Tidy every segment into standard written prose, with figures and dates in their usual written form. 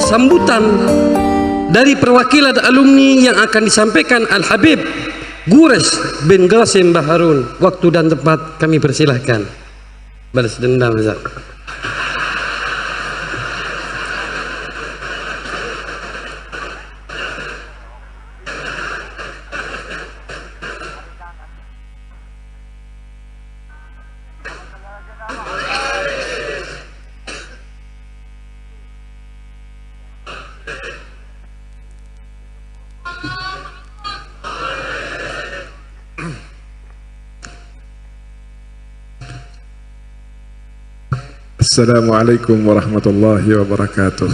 sambutan dari perwakilan alumni yang akan disampaikan Al-Habib Gures bin Qasim Baharun. Waktu dan tempat kami persilahkan. Balas dendam, Zak. Assalamualaikum warahmatullahi wabarakatuh.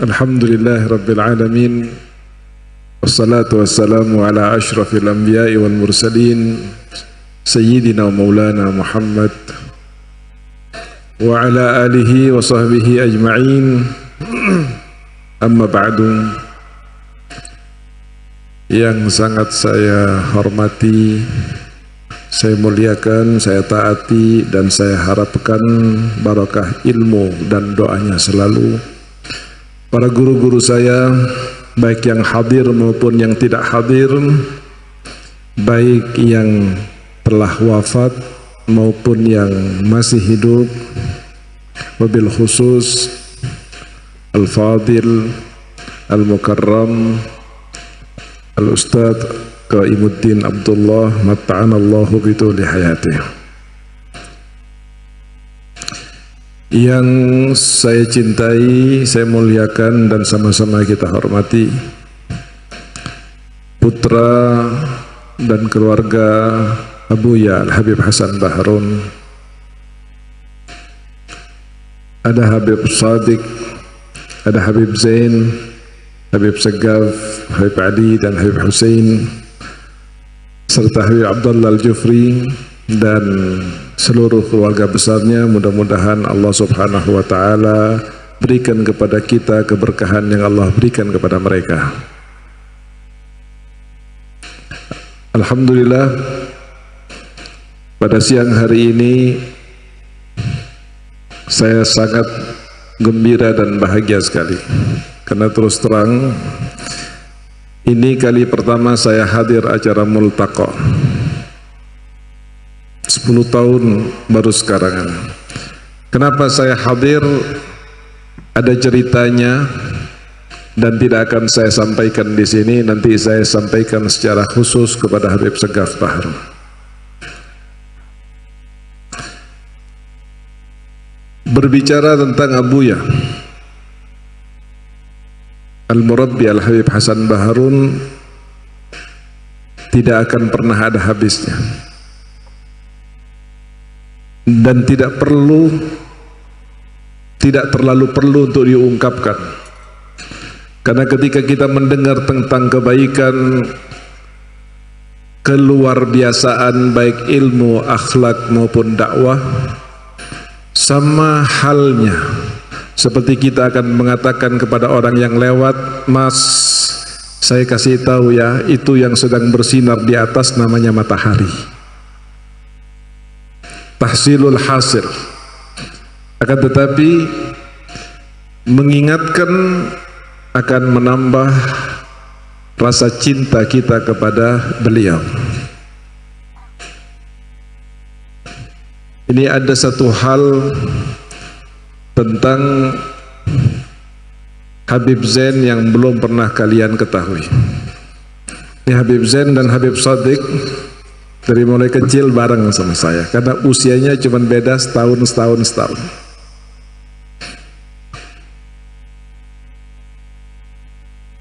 Alhamdulillah rabbil alamin. Wassalatu wassalamu ala ashrafil anbiya'i wal mursalin Sayyidina wa maulana Muhammad wa ala alihi wa sahbihi ajma'in. Amma ba'du. Yang sangat saya hormati, saya muliakan, saya taati, dan saya harapkan barakah ilmu dan doanya selalu para guru-guru saya, baik yang hadir maupun yang tidak hadir, baik yang telah wafat maupun yang masih hidup, wabil khusus Al-Fadil Al-Mukarram Al-Ustadz Qaimuddin Abdullah Matta'anallahu bituli hayatih, yang saya cintai, saya muliakan, dan sama-sama kita hormati, putra dan keluarga Abuya Al-Habib Hasan Baharun. Ada Habib Sadiq, ada Habib Zain, Habib Segaf, Habib Ali, dan Habib Hussein, serta Habib Abdullah Al-Jufri dan seluruh keluarga besarnya. Mudah-mudahan Allah subhanahu wa ta'ala berikan kepada kita keberkahan yang Allah berikan kepada mereka. Alhamdulillah, pada siang hari ini saya sangat gembira dan bahagia sekali, karena terus terang ini kali pertama saya hadir acara Multaqa. 10 tahun baru sekarang. Kenapa saya hadir? Ada ceritanya dan tidak akan saya sampaikan di sini. Nanti saya sampaikan secara khusus kepada Habib Segaf Bahar. Berbicara tentang Abuya Al-Murabbi Al-Habib Hasan Baharun tidak akan pernah ada habisnya, dan tidak terlalu perlu untuk diungkapkan, karena ketika kita mendengar tentang kebaikan, keluar biasaan baik ilmu, akhlak maupun dakwah, sama halnya seperti kita akan mengatakan kepada orang yang lewat, "Mas, saya kasih tahu ya, itu yang sedang bersinar di atas namanya matahari." Tahsilul hasil. Akan tetapi mengingatkan akan menambah rasa cinta kita kepada beliau. Ini ada satu hal tentang Habib Zain yang belum pernah kalian ketahui. Ini Habib Zain dan Habib Sadiq dari mulai kecil bareng sama saya, karena usianya cuma beda setahun.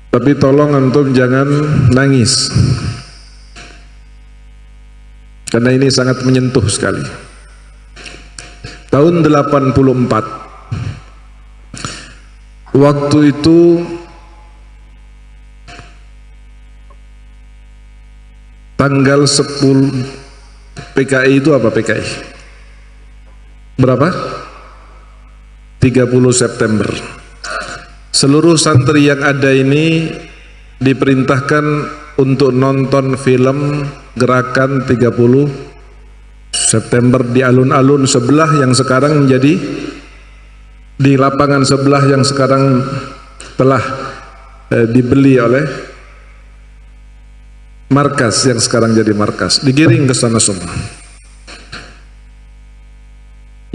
Tapi tolong antum jangan nangis, karena ini sangat menyentuh sekali. Tahun 84, waktu itu tanggal 10 PKI itu apa PKI? Berapa? 30 September. Seluruh santri yang ada ini diperintahkan untuk nonton film Gerakan 30 September di alun-alun sebelah yang sekarang menjadi di lapangan sebelah yang sekarang telah dibeli oleh markas yang sekarang jadi markas, digiring ke sana semua.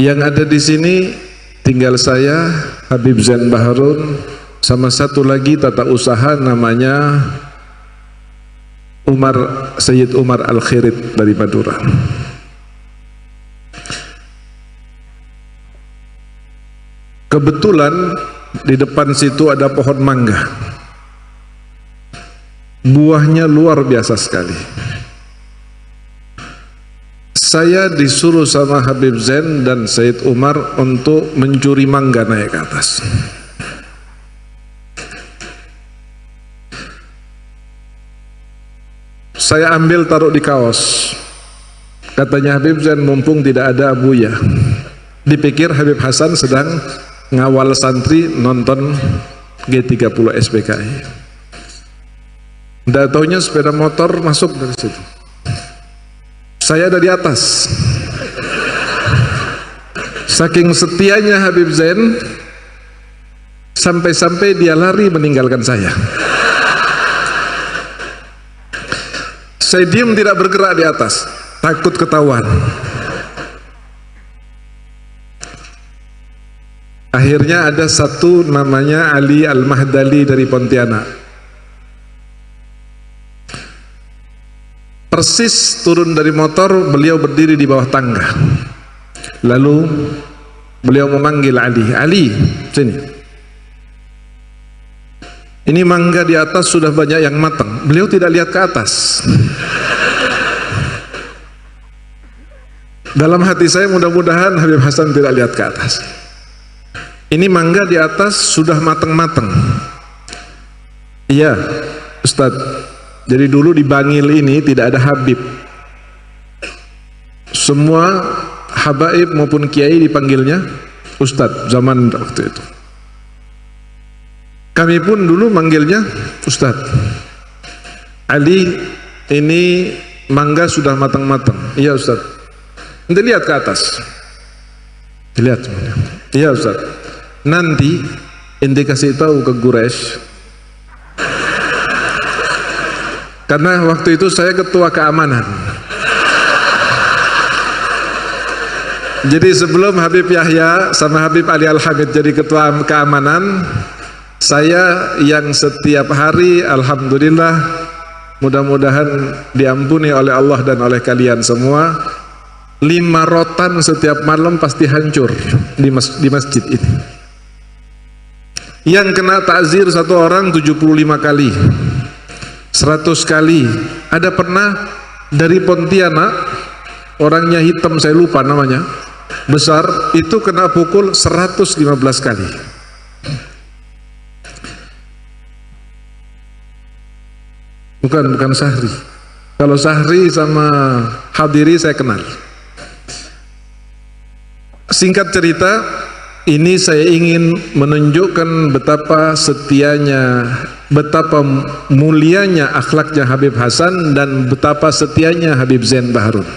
Yang ada di sini tinggal saya, Habib Zain Baharun, sama satu lagi tata usaha namanya Sayyid Umar Al-Khirit dari Madura. Kebetulan di depan situ ada pohon mangga. Buahnya luar biasa sekali. Saya disuruh sama Habib Zain dan Sayyid Umar untuk mencuri mangga naik ke atas. Saya ambil taruh di kaos. Katanya Habib Zain, mumpung tidak ada Abuya. Dipikir Habib Hasan sedang ngawal santri nonton G30 SPKI. Nggak taunya sepeda motor masuk dari situ. Saya ada di atas. Saking setianya Habib Zain, sampai-sampai dia lari meninggalkan saya. Saya diam tidak bergerak di atas, takut ketahuan. Akhirnya ada satu namanya Ali Al-Mahdali dari Pontianak. Persis turun dari motor, beliau berdiri di bawah tangga. Lalu beliau memanggil Ali, "Ali, sini. Ini mangga di atas sudah banyak yang matang." Beliau tidak lihat ke atas. Dalam hati saya, mudah-mudahan Habib Hasan tidak lihat ke atas. Ini mangga di atas sudah matang-matang. Iya, Ustadz. Jadi dulu di Bangil ini tidak ada Habib. Semua habaib maupun kiai dipanggilnya Ustadz zaman waktu itu. Kami pun dulu manggilnya Ustadz. Ali, ini mangga sudah matang-matang. Iya Ustadz. Nanti lihat ke atas. Lihat semuanya. Iya Ustadz. Nanti ente kasih tahu ke Quraisy, karena waktu itu saya ketua keamanan. Jadi sebelum Habib Yahya sama Habib Ali Al-Hamid jadi ketua keamanan, saya yang setiap hari, alhamdulillah, mudah-mudahan diampuni oleh Allah dan oleh kalian semua, 5 rotan setiap malam pasti hancur di masjid ini. Yang kena takzir satu orang 75 kali, 100 kali. Ada pernah dari Pontianak, orangnya hitam, saya lupa namanya, besar, itu kena pukul 115 kali. Bukan Sahri. Kalau Sahri sama Hadiri saya kenal. Singkat cerita, ini saya ingin menunjukkan betapa setianya, betapa mulianya akhlaknya Habib Hasan dan betapa setianya Habib Zain Baharun.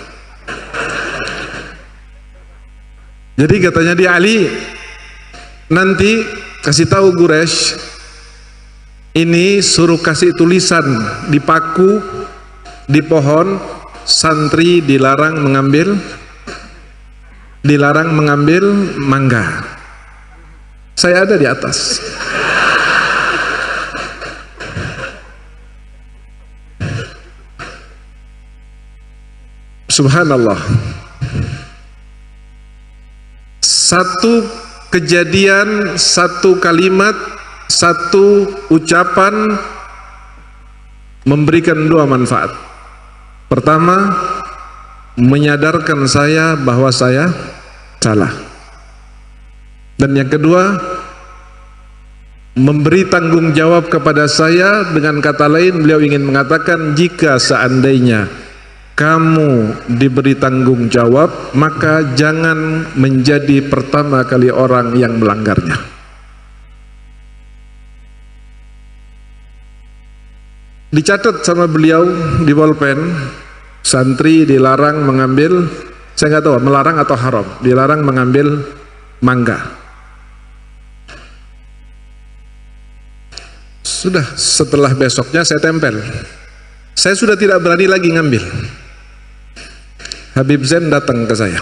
Jadi katanya dia, Ali, nanti kasih tahu Quraisy, ini suruh kasih tulisan dipaku di pohon, santri dilarang mengambil mangga. Saya ada di atas. Subhanallah. Satu kejadian, satu kalimat, satu ucapan memberikan 2 manfaat. Pertama, menyadarkan saya bahwa saya salah. Dan yang kedua, memberi tanggung jawab kepada saya. Dengan kata lain, beliau ingin mengatakan, jika seandainya kamu diberi tanggung jawab, maka jangan menjadi pertama kali orang yang melanggarnya. Dicatat sama beliau di bolpen, santri dilarang mengambil Saya nggak tahu melarang atau haram. Dilarang mengambil mangga. Sudah, setelah besoknya saya tempel. Saya sudah tidak berani lagi ngambil. Habib Zain datang ke saya.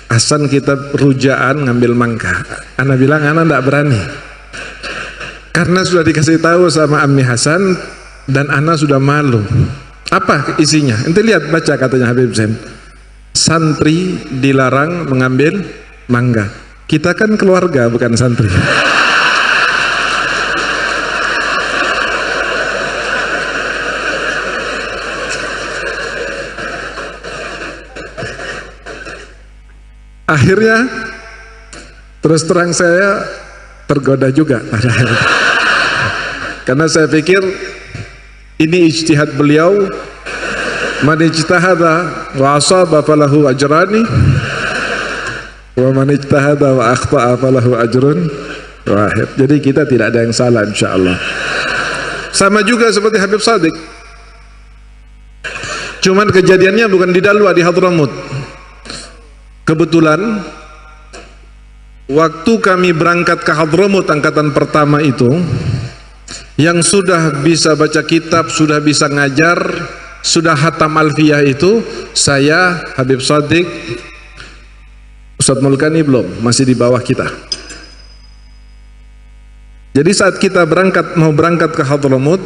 Hasan, kita rujaan ngambil mangga. Ana bilang, ana tidak berani. Karena sudah dikasih tahu sama Ammi Hasan dan ana sudah malu. Apa isinya? Ente lihat, baca katanya Habib Zain. Santri dilarang mengambil mangga. Kita kan keluarga bukan santri. Akhirnya terus terang saya tergoda juga pada akhirnya. Karena saya pikir ini ijtihad beliau, man ijtahada wa asaba falahu ajrani wa man ijtahada wa akhta'a falahu ajrun wahid. Jadi kita tidak ada yang salah insyaallah. Sama juga seperti Habib Shadiq. Cuman kejadiannya bukan di Dalwa, di Hadramut. Kebetulan waktu kami berangkat ke Hadramut angkatan pertama itu, yang sudah bisa baca kitab, sudah bisa ngajar, sudah hatam alfiyah itu saya, Habib Shadiq, Ustadz Mulkani belum, masih di bawah kita. Jadi saat kita mau berangkat ke Hadramut,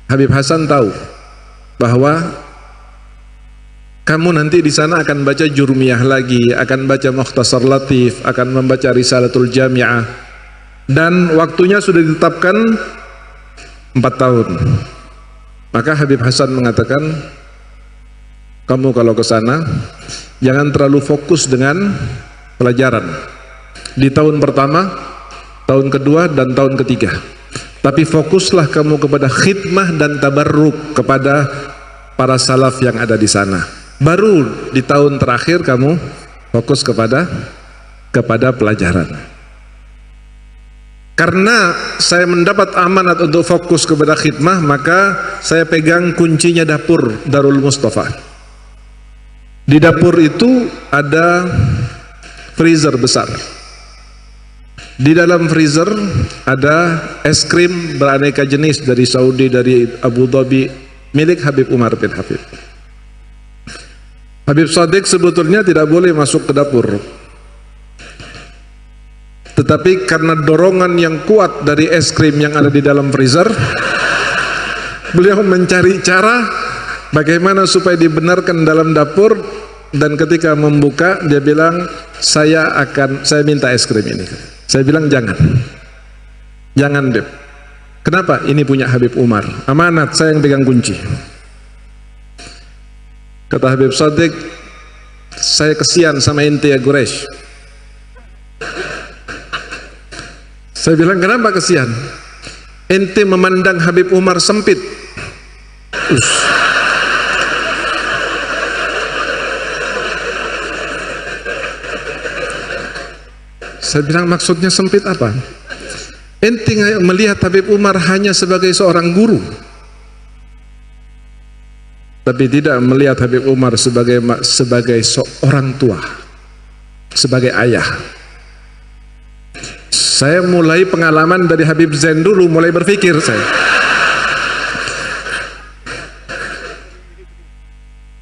Habib Hasan tahu bahwa kamu nanti di sana akan baca Jurmiyah lagi, akan baca Mukhtasar Latif, akan membaca Risalatul Jami'ah, dan waktunya sudah ditetapkan 4 tahun. Maka Habib Hasan mengatakan, kamu kalau ke sana jangan terlalu fokus dengan pelajaran di tahun pertama, tahun kedua, dan tahun ketiga, tapi fokuslah kamu kepada khidmah dan tabarruk kepada para salaf yang ada di sana. Baru di tahun terakhir kamu fokus kepada pelajaran. Karena saya mendapat amanat untuk fokus kepada khidmah, maka saya pegang kuncinya dapur Darul Mustafa. Di dapur itu ada freezer besar. Di dalam freezer ada es krim beraneka jenis dari Saudi, dari Abu Dhabi, milik Habib Umar bin Hafid. Habib Shadiq sebetulnya tidak boleh masuk ke dapur, tetapi karena dorongan yang kuat dari es krim yang ada di dalam freezer, beliau mencari cara bagaimana supaya dibenarkan dalam dapur, dan ketika membuka dia bilang, saya minta es krim ini. Saya bilang jangan Dep. Kenapa? Ini punya Habib Umar, amanat, saya yang pegang kunci. Kata Habib Shadiq, saya kesian sama ente ya Quraisy. Saya bilang, kenapa kesian? Ente memandang Habib Umar sempit. Saya bilang, maksudnya sempit apa? Ente melihat Habib Umar hanya sebagai seorang guru, tapi tidak melihat Habib Umar sebagai seorang tua, sebagai ayah. Saya mulai pengalaman dari Habib Zain dulu, mulai berpikir saya.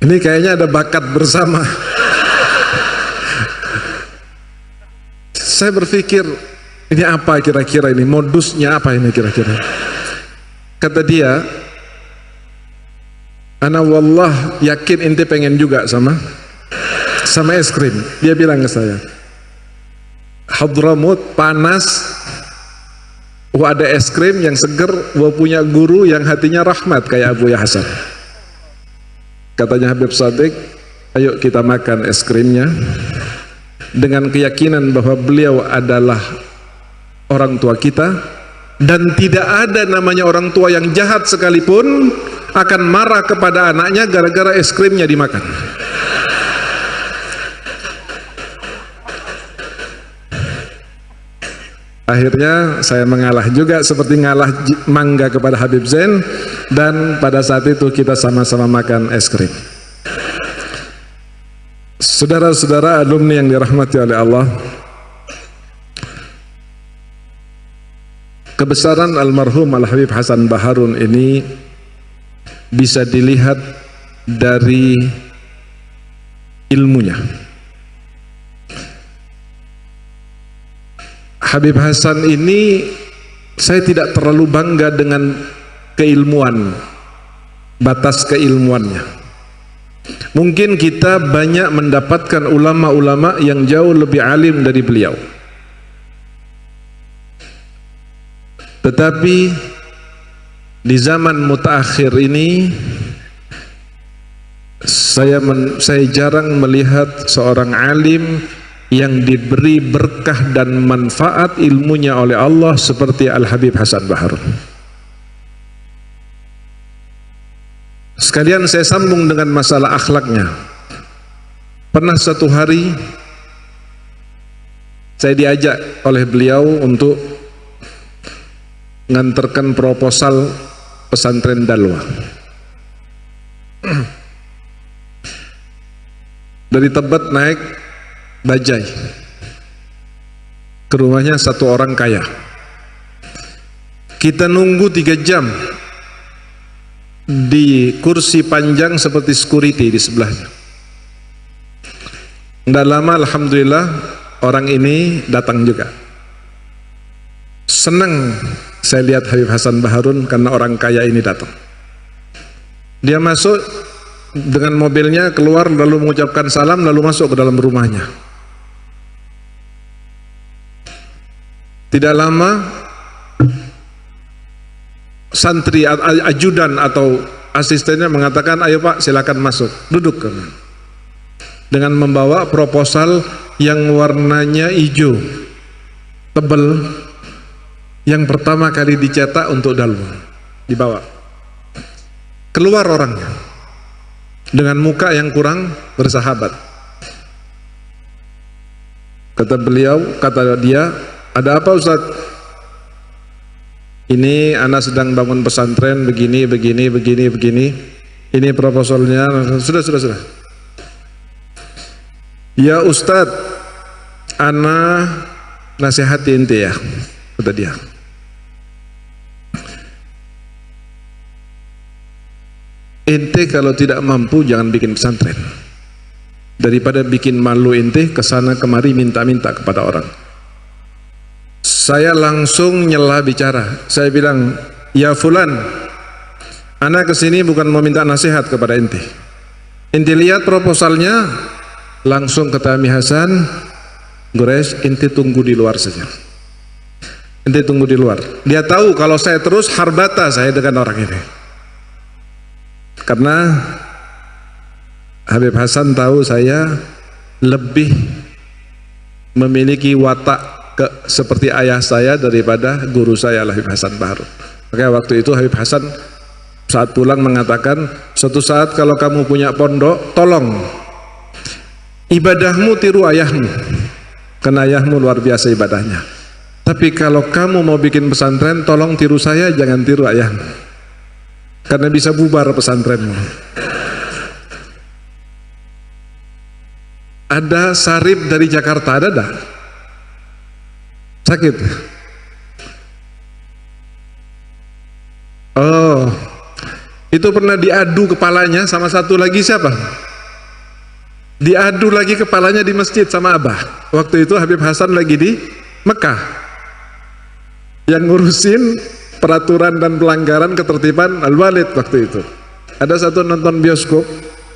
Ini kayaknya ada bakat bersama. Saya berpikir, ini apa kira-kira ini, modusnya apa ini kira-kira? Kata dia, ana wallah yakin ente pengen juga sama es krim. Dia bilang ke saya, Hadramut panas, ada es krim yang seger, punya guru yang hatinya rahmat kayak Abu Ya Hasan. Katanya Habib Shadiq, ayo kita makan es krimnya dengan keyakinan bahwa beliau adalah orang tua kita, dan tidak ada namanya orang tua yang jahat sekalipun akan marah kepada anaknya gara-gara es krimnya dimakan. Akhirnya saya mengalah juga, seperti ngalah mangga kepada Habib Zain, dan pada saat itu kita sama-sama makan es krim. Saudara-saudara alumni yang dirahmati oleh Allah, kebesaran almarhum Al-Habib Hasan Baharun ini bisa dilihat dari ilmunya. Habib Hasan ini saya tidak terlalu bangga dengan keilmuan, batas keilmuannya. Mungkin kita banyak mendapatkan ulama-ulama yang jauh lebih alim dari beliau. Tetapi di zaman mutaakhir ini saya jarang melihat seorang alim yang diberi berkah dan manfaat ilmunya oleh Allah seperti Al-Habib Hasan Baharun. Sekalian saya sambung dengan masalah akhlaknya. Pernah satu hari saya diajak oleh beliau untuk nganterkan proposal pesantren Dalwa. Dari Tebet naik bajai ke rumahnya satu orang kaya. Kita nunggu 3 jam di kursi panjang seperti security di sebelahnya. Tidak lama alhamdulillah orang ini datang juga. Senang saya lihat Habib Hasan Baharun karena orang kaya ini datang. Dia masuk dengan mobilnya, keluar lalu mengucapkan salam lalu masuk ke dalam rumahnya. Tidak lama santri ajudan atau asistennya mengatakan, ayo Pak silakan masuk, duduk. Dengan membawa proposal yang warnanya hijau tebal, yang pertama kali dicetak untuk Dalwa. Dibawa, keluar orangnya dengan muka yang kurang bersahabat. Kata dia, ada apa Ustaz? Ini anak sedang bangun pesantren begini. Ini proposalnya. Sudah. Ya Ustaz, ana nasihati ente ya, kata dia. Ente kalau tidak mampu jangan bikin pesantren. Daripada bikin malu ente kesana kemari minta-minta kepada orang. Saya langsung nyela bicara. Saya bilang, ya Fulan, ana kesini bukan mau minta nasihat kepada ente. Ente lihat proposalnya, langsung kata Habib Hasan, Gores, ente tunggu di luar saja. Ente tunggu di luar. Dia tahu kalau saya terus harbata saya dengan orang ini. Karena Habib Hasan tahu saya lebih memiliki watak seperti ayah saya daripada guru saya Habib Hasan Baharun. Maka waktu itu Habib Hasan saat pulang mengatakan, suatu saat kalau kamu punya pondok, tolong ibadahmu tiru ayahmu, karena ayahmu luar biasa ibadahnya. Tapi kalau kamu mau bikin pesantren, tolong tiru saya, jangan tiru ayahmu, karena bisa bubar pesantrenmu. Ada Sarip dari Jakarta, ada dah? Sakit? Oh, itu pernah diadu kepalanya sama satu lagi siapa? Diadu lagi kepalanya di masjid sama Abah. Waktu itu Habib Hasan lagi di Mekah, yang ngurusin peraturan dan pelanggaran ketertiban Al-Walid waktu itu. Ada satu nonton bioskop,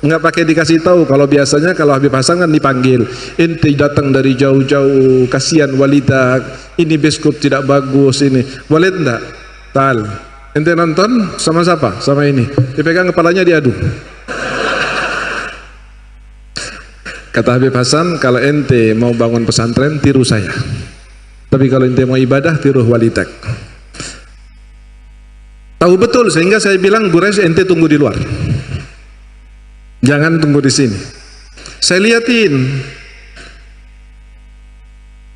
nggak pakai dikasih tahu. Kalau biasanya kalau Habib Hasan kan dipanggil, ente datang dari jauh-jauh, kasihan Walidah, ini bioskop tidak bagus ini. Walid enggak, tal, ente nonton sama siapa? Sama ini, dipegang kepalanya diadu. Kata Habib Hasan, kalau ente mau bangun pesantren tiru saya, tapi kalau ente mau ibadah tiru Walitek. Tahu betul, sehingga saya bilang, Gures, ente tunggu di luar, jangan tunggu di sini. Saya liatin,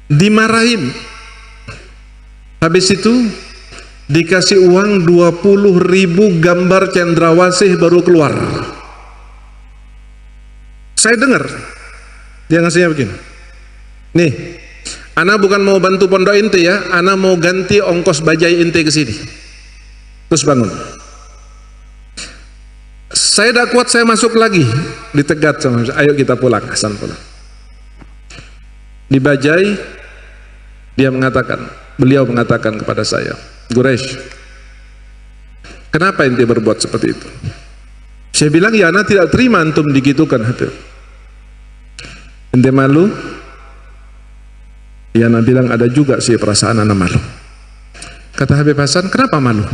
dimarahin. Habis itu dikasih uang 20.000 gambar cendrawasih baru keluar. Saya dengar Dia ngasihnya begini, nih, ana bukan mau bantu pondok ente ya, ana mau ganti ongkos bajai ente ke sini. Terus bangun. Saya tidak kuat, saya masuk lagi, ditegat sama saya, ayo kita pulang, Hasan pulang. Di bajai, beliau mengatakan kepada saya, Quraisy, kenapa ente berbuat seperti itu? Saya bilang, ya ana tidak terima antum digitukan hati. Ente malu? Ya ana bilang, ada juga sih perasaan ana malu. Kata Habib Hasan, kenapa malu?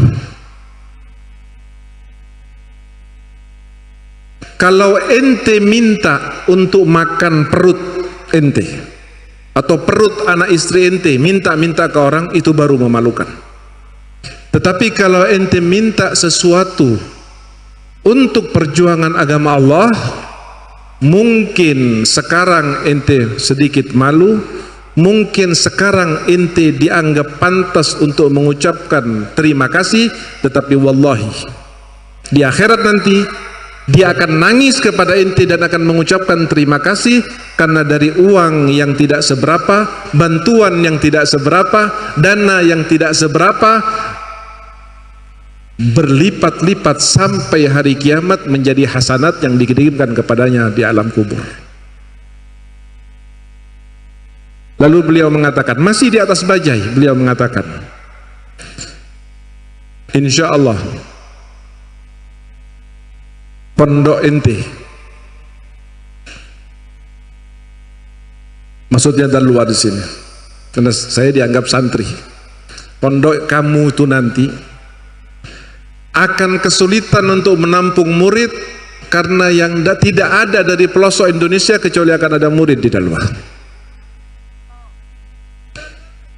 Kalau ente minta untuk makan perut ente atau perut anak istri ente, minta ke orang, itu baru memalukan. Tetapi kalau ente minta sesuatu untuk perjuangan agama Allah, mungkin sekarang ente sedikit malu, mungkin sekarang ente dianggap pantas untuk mengucapkan terima kasih, tetapi wallahi di akhirat nanti dia akan nangis kepada ente dan akan mengucapkan terima kasih, karena dari uang yang tidak seberapa, bantuan yang tidak seberapa, dana yang tidak seberapa, berlipat-lipat sampai hari kiamat menjadi hasanat yang dikirimkan kepadanya di alam kubur. Lalu beliau mengatakan, masih di atas bajai, beliau mengatakan, insya Allah pondok ente, maksudnya dan luar di sini, karena saya dianggap santri, pondok kamu itu nanti akan kesulitan untuk menampung murid, karena yang tidak ada dari pelosok Indonesia kecuali akan ada murid di Dalwa.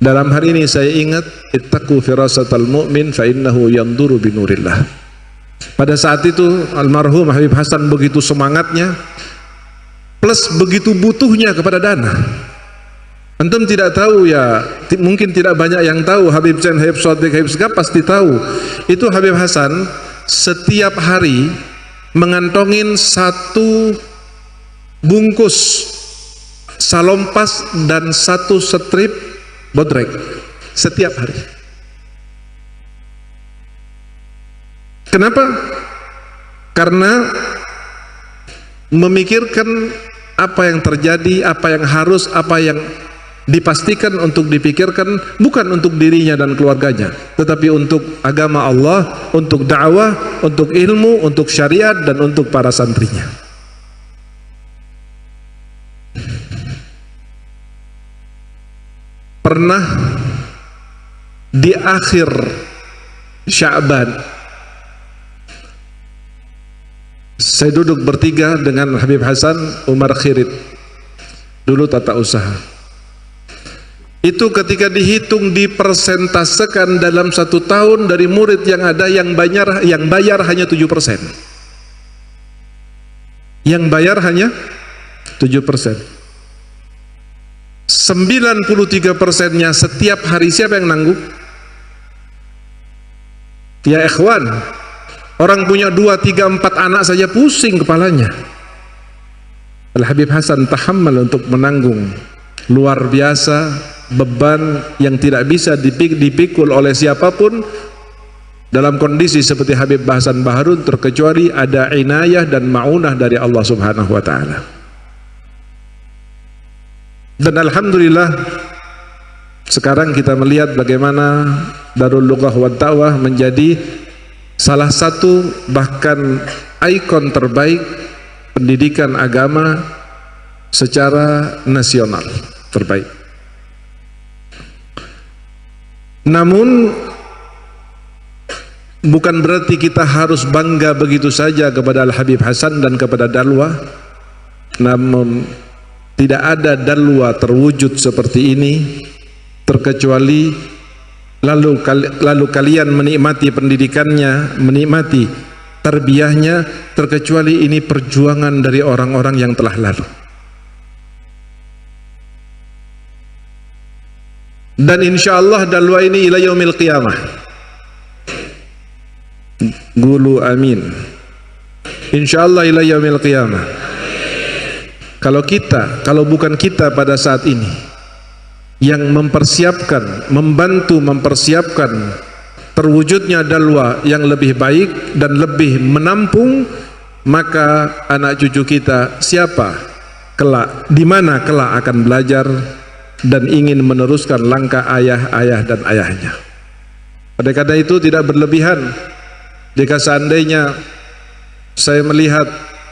Dalam hari ini saya ingat, ittaqu firasatal mu'min fa innahu yanduru binurillah. Pada saat itu almarhum Habib Hasan begitu semangatnya, plus begitu butuhnya kepada dana. Antum tidak tahu ya, mungkin tidak banyak yang tahu, Habib Zain, Habib Shadiq, Habib Segaf pasti tahu. Itu Habib Hasan setiap hari mengantongin 1 bungkus salompas dan 1 strip bodrek setiap hari. Kenapa? Karena memikirkan apa yang terjadi, apa yang harus, apa yang dipastikan untuk dipikirkan, bukan untuk dirinya dan keluarganya, tetapi untuk agama Allah, untuk dakwah, untuk ilmu, untuk syariat, dan untuk para santrinya. Pernah di akhir Sya'ban, saya duduk bertiga dengan Habib Hasan, Umar Khirit, dulu tata usaha. Itu ketika dihitung, dipersentasekan dalam 1 tahun dari murid yang ada, yang bayar hanya 7%. Yang bayar hanya 7%. 93%-nya setiap hari siapa yang nanggung? Ya ikhwan, orang punya 2, 3, 4 anak saja pusing kepalanya. Al-Habib Hasan tahammal untuk menanggung luar biasa beban yang tidak bisa dipikul oleh siapapun dalam kondisi seperti Habib Hasan Baharun, terkecuali ada inayah dan ma'unah dari Allah Subhanahu wa ta'ala. Dan alhamdulillah sekarang kita melihat bagaimana Darul Lughah wa Da'wah menjadi salah satu bahkan ikon terbaik pendidikan agama secara nasional terbaik. Namun bukan berarti kita harus bangga begitu saja kepada Al-Habib Hasan dan kepada Dalwa. Namun tidak ada Dalwa terwujud seperti ini terkecuali lalu kalian menikmati pendidikannya, menikmati tarbiyahnya, terkecuali ini perjuangan dari orang-orang yang telah lalu. Dan insyaallah Dalwa ini ila yaumil qiyamah. Gulu amin. Insyaallah ila yaumil qiyamah. kalau bukan kita pada saat ini yang mempersiapkan, membantu mempersiapkan terwujudnya dalwa yang lebih baik dan lebih menampung, maka anak cucu kita siapa kelak, di mana kelak akan belajar dan ingin meneruskan langkah ayah-ayah dan ayahnya. Pada kata itu tidak berlebihan jika seandainya saya melihat,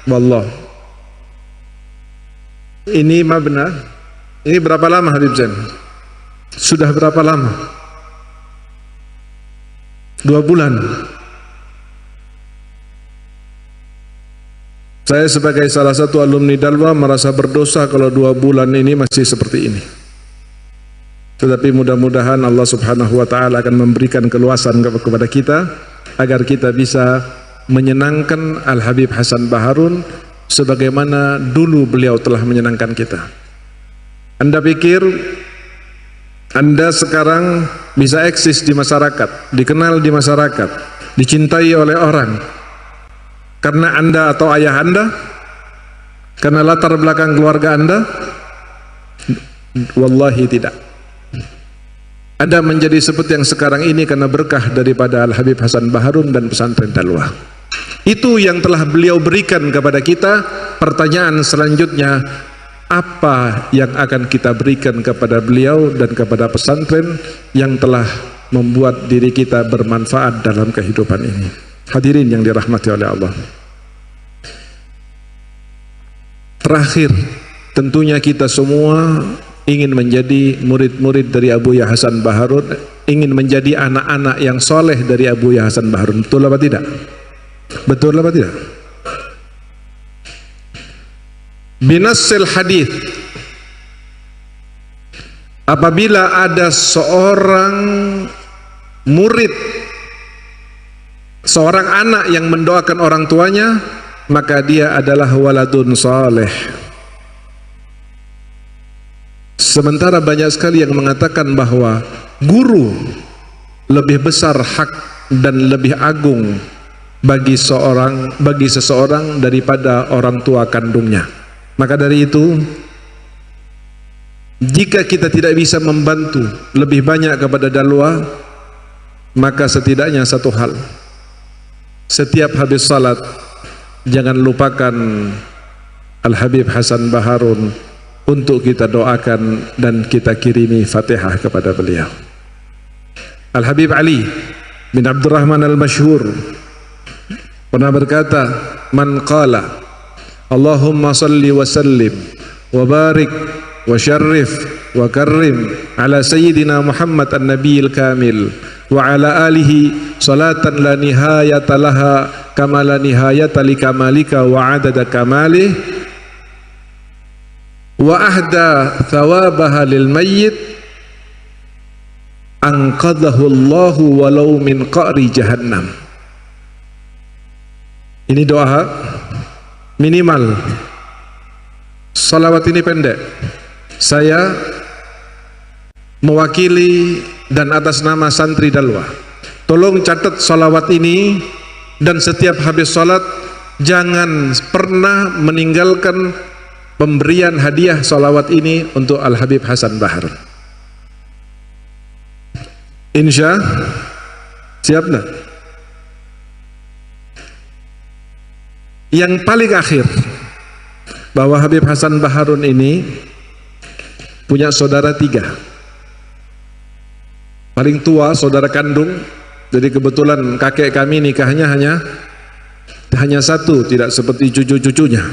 wallah, ini mah benar. Ini berapa lama Habib Zain? Sudah berapa lama? 2 bulan. Saya sebagai salah satu alumni Dalwa merasa berdosa kalau 2 bulan ini masih seperti ini. Tetapi mudah-mudahan Allah Subhanahu wa taala akan memberikan keluasan kepada kita agar kita bisa menyenangkan Al Habib Hasan Baharun sebagaimana dulu beliau telah menyenangkan kita. Anda pikir Anda sekarang bisa eksis di masyarakat, dikenal di masyarakat, dicintai oleh orang karena Anda atau ayah Anda, karena latar belakang keluarga Anda? Wallahi tidak. Anda menjadi seperti yang sekarang ini karena berkah daripada Al Habib Hasan Baharun dan pesantren Dalwa. Itu yang telah beliau berikan kepada kita. Pertanyaan selanjutnya, apa yang akan kita berikan kepada beliau dan kepada pesantren yang telah membuat diri kita bermanfaat dalam kehidupan ini? Hadirin yang dirahmati oleh Allah. Terakhir, tentunya kita semua ingin menjadi murid-murid dari Abuya Hasan Baharun, ingin menjadi anak-anak yang soleh dari Abuya Hasan Baharun. Betul apa tidak? Betul apa tidak? Binassil hadith, apabila ada seorang murid, seorang anak yang mendoakan orang tuanya, maka dia adalah waladun saleh. Sementara banyak sekali yang mengatakan bahwa guru lebih besar hak dan lebih agung bagi seseorang daripada orang tua kandungnya. Maka dari itu, jika kita tidak bisa membantu lebih banyak kepada Dalwa, maka setidaknya satu hal, setiap habis salat jangan lupakan Al Habib Hasan Baharun untuk kita doakan dan kita kirimi Fatihah kepada beliau. Al Habib Ali bin Abdurrahman Al-Masyhur pernah berkata, man qala Allahumma salli wa sallim wa barik wa syarrif wa karrim ala sayyidina Muhammad an-nabiyil kamil wa ala alihi salatan la nihayata laha kama la nihayata li kamalika wa adada kamalih wa ahda thawabaha lil mayyit anqadhahu Allahu walau min qa'ri jahannam. Ini doa minimal. Salawat ini pendek. Saya mewakili dan atas nama santri Dalwa, tolong catat salawat ini, dan setiap habis salat jangan pernah meninggalkan pemberian hadiah salawat ini untuk Al Habib Hasan Baharun. Insya siap nak? Yang paling akhir, bahwa Habib Hasan Baharun ini punya saudara 3. Paling tua saudara kandung, jadi kebetulan kakek kami nikahnya hanya 1, tidak seperti cucu-cucunya.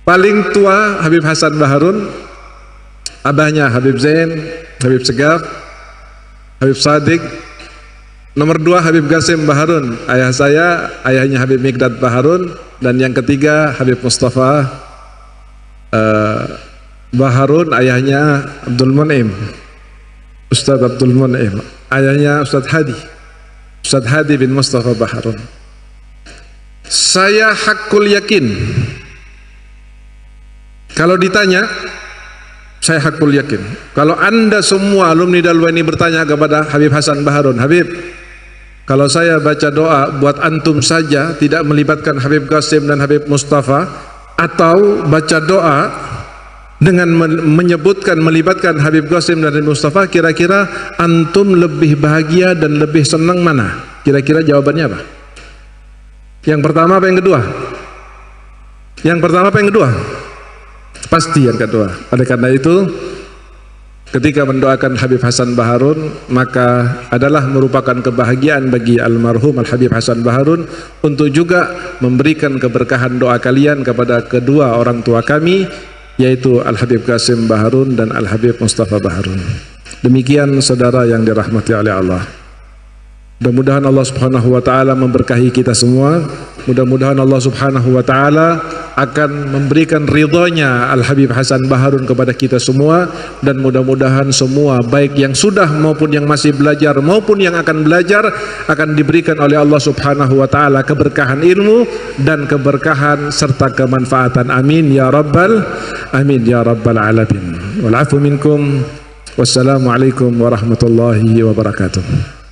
Paling tua Habib Hasan Baharun, abahnya Habib Zain, Habib Segaf, Habib Sadiq. Nomor 2 Habib Qasim Baharun, ayah saya, ayahnya Habib Mikdad Baharun. Dan yang ketiga Habib Mustafa Baharun, ayahnya Abdul Mun'im, Ustadz Abdul Mun'im, ayahnya Ustadz Hadi bin Mustafa Baharun. Saya hakul yakin, kalau ditanya, saya hakul yakin, kalau anda semua alumni Dalwa ini bertanya kepada Habib Hasan Baharun, Habib, kalau saya baca doa buat antum saja, tidak melibatkan Habib Qasim dan Habib Mustafa, atau baca doa dengan menyebutkan melibatkan Habib Qasim dan Habib Mustafa, kira-kira antum lebih bahagia dan lebih senang mana? Kira-kira jawabannya apa? Yang pertama apa yang kedua? Yang pertama apa yang kedua? Pasti yang kedua. Oleh karena itu, ketika mendoakan Habib Hasan Baharun, maka adalah merupakan kebahagiaan bagi almarhum Al-Habib Hasan Baharun untuk juga memberikan keberkahan doa kalian kepada kedua orang tua kami, yaitu Al-Habib Qasim Baharun dan Al-Habib Mustafa Baharun. Demikian saudara yang dirahmati oleh Allah. Mudah-mudahan Allah Subhanahu wa taala memberkahi kita semua. Mudah-mudahan Allah Subhanahu wa taala akan memberikan ridhonya Al-Habib Hasan Baharun kepada kita semua, dan mudah-mudahan semua baik yang sudah maupun yang masih belajar maupun yang akan belajar akan diberikan oleh Allah Subhanahu wa taala keberkahan ilmu dan keberkahan serta kemanfaatan. Amin ya rabbal alamin. Wal afu minkum. Wassalamualaikum warahmatullahi wabarakatuh.